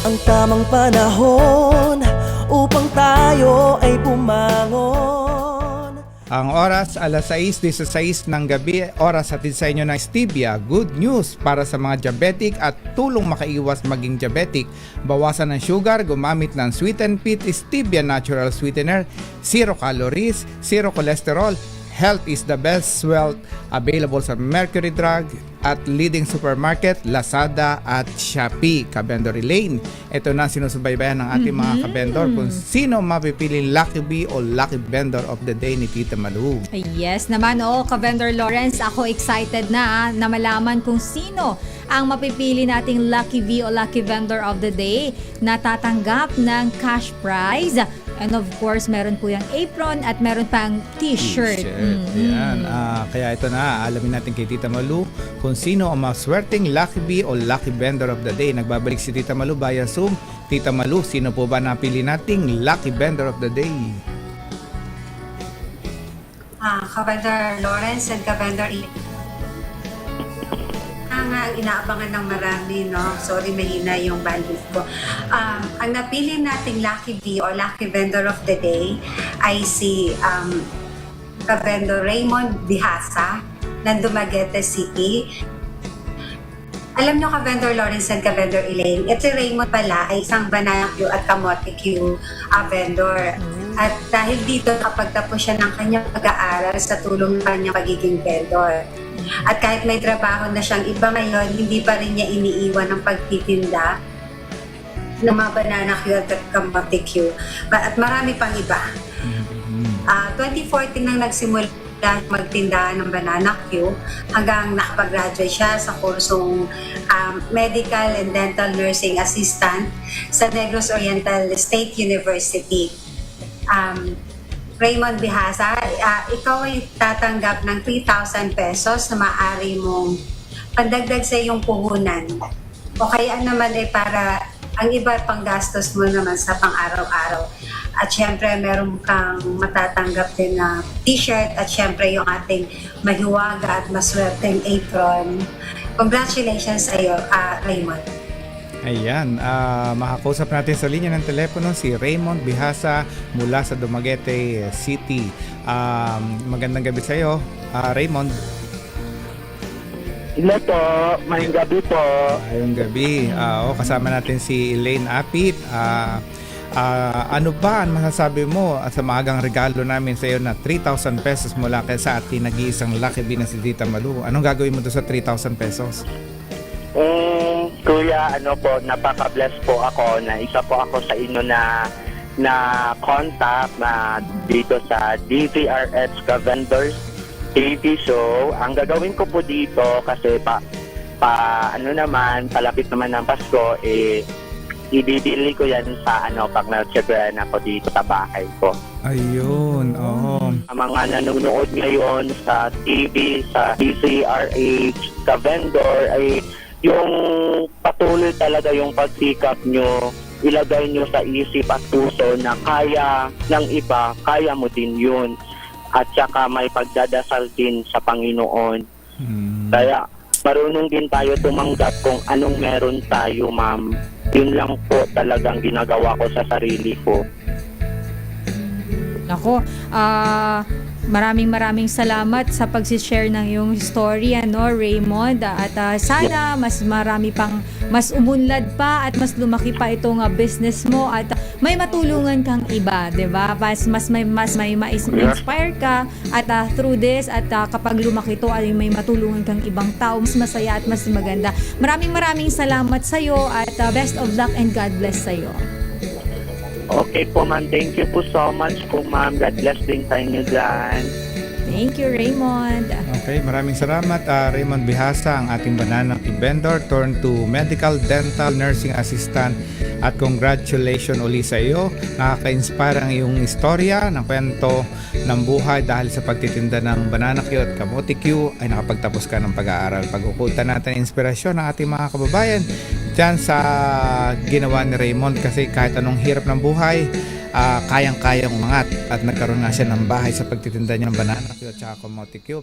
ang tamang panahon upang tayo ay bumangon. Ang oras, alas 6:16 ng gabi, oras hatid sa inyo ng Stevia. Good news para sa mga diabetic at tulong makaiwas maging diabetic. Bawasan ng sugar, gumamit ng sweetened peat Stevia Natural Sweetener, 0 calories, 0 cholesterol. Health is the best wealth. Available sa Mercury Drug at leading supermarket, Lazada at Shopee. Kabendor Elaine, ito na sinusubaybayan ng ating mga kabendor kung sino mapipili Lucky Bee o Lucky Vendor of the Day ni Tita Malu. Yes naman, Kabendor Lawrence, ako excited na malaman kung sino ang mapipili nating Lucky Bee o Lucky Vendor of the Day na tatanggap ng cash prize. And of course, meron po yung apron at meron pang t-shirt. Yan. Kaya ito na, alamin natin kay Tita Malu kung sino ang maswerteng Lucky Bee o Lucky Vendor of the Day. Nagbabalik si Tita Malu via Zoom. Tita Malu, sino po ba napili nating Lucky Vendor of the Day? Kabendor Lawrence and Kabendor ang inaabangan ng marami, no? Sorry, mahina yung bandwidth ko. Ang napili nating Lucky Bee or Lucky Vendor of the Day ay si Kabendor Raymond Bihasa ng Dumaguete City. Alam nyo, Kabendor Lawrence and Kabendor Elaine, ito Raymond pala ay isang banana Q at kamote Q vendor. At dahil dito, kapag tapos siya ng kanyang pag-aaral sa tulong ng kanyang pagiging vendor. At kahit may trabaho na siyang iba ngayon, hindi pa rin niya iniiwan ang pagtitinda ng mga banana Q at kamote Q. At marami pang iba. 2014 nang nagsimula magtinda ng banana Q hanggang nakapag-graduate siya sa kursong Medical and Dental Nursing Assistant sa Negros Oriental State University. Raymond Bihasa, ikaw ay tatanggap ng 3,000 pesos na maaari mong pandagdag sa iyong puhunan. O kaya naman ay para ang iba pang gastos mo naman sa pang-araw-araw. At syempre, meron kang matatanggap din na t-shirt at syempre yung ating mahiwaga at maswerteng apron. Congratulations sa iyo, Raymond. Ayan, makakausap natin sa linya ng telepono si Raymond Bihasa mula sa Dumaguete City. Magandang gabi sa iyo, Raymond. Hello po, mayong gabi po. Ayong gabi. Kasama natin si Elaine Apit. Ano ba ang masasabi mo sa maagang regalo namin sa iyo na 3,000 pesos mula kay sa ating nag-iisang Lucky Bee na si Tita Malu? Anong gagawin mo doon sa 3,000 pesos? Kuya, napaka-bless po ako na isa po ako sa inyo na contact na dito sa DVRH Vendors TV show. Ang gagawin ko po dito kasi palapit naman ng Pasko, ibibili ko yan sa pag nag-check-in ako dito sa bahay ko. Ayun, Ang mga nanonood ngayon sa TV, sa DCRH, sa vendor, ay yung patuloy talaga yung pagsikap nyo, ilagay nyo sa isip at puso na kaya ng iba, kaya mo din yun. At saka may pagdadasal din sa Panginoon. Kaya marunong din tayo tumanggap kung anong meron tayo, ma'am. Yun lang po talagang ginagawa ko sa sarili ko. Nako, maraming salamat sa pag-share ng iyong story, Raymond. At sana mas marami pang, mas umunlad pa at mas lumaki pa itong business mo at may matulungan kang iba, 'di ba? Mas may ma-inspire ka at through this at kapag lumaki ito ay may matulungan kang ibang tao, mas masaya at mas maganda. Maraming salamat sa iyo at best of luck and God bless sa iyo. Okay po, ma'am. Thank you po so much po, ma'am. God bless din sa inyo dyan. Thank you, Raymond. Okay, maraming salamat, Raymond Bihasa, ang ating banana vendor turned to medical dental nursing assistant. At congratulations uli sa iyo. Nakaka-inspire ang iyong istorya ng kwento ng buhay dahil sa pagtitinda ng banana Q at kamote Q ay nakapagtapos ka ng pag-aaral. Pag-ukultan natin ang inspirasyon ng ating mga kababayan dyan sa ginawa ni Raymond kasi kahit anong hirap ng buhay, kayang-kayang umangat at nagkaroon nga siya ng bahay sa pagtitinda niya ng banana Q at kamote Q.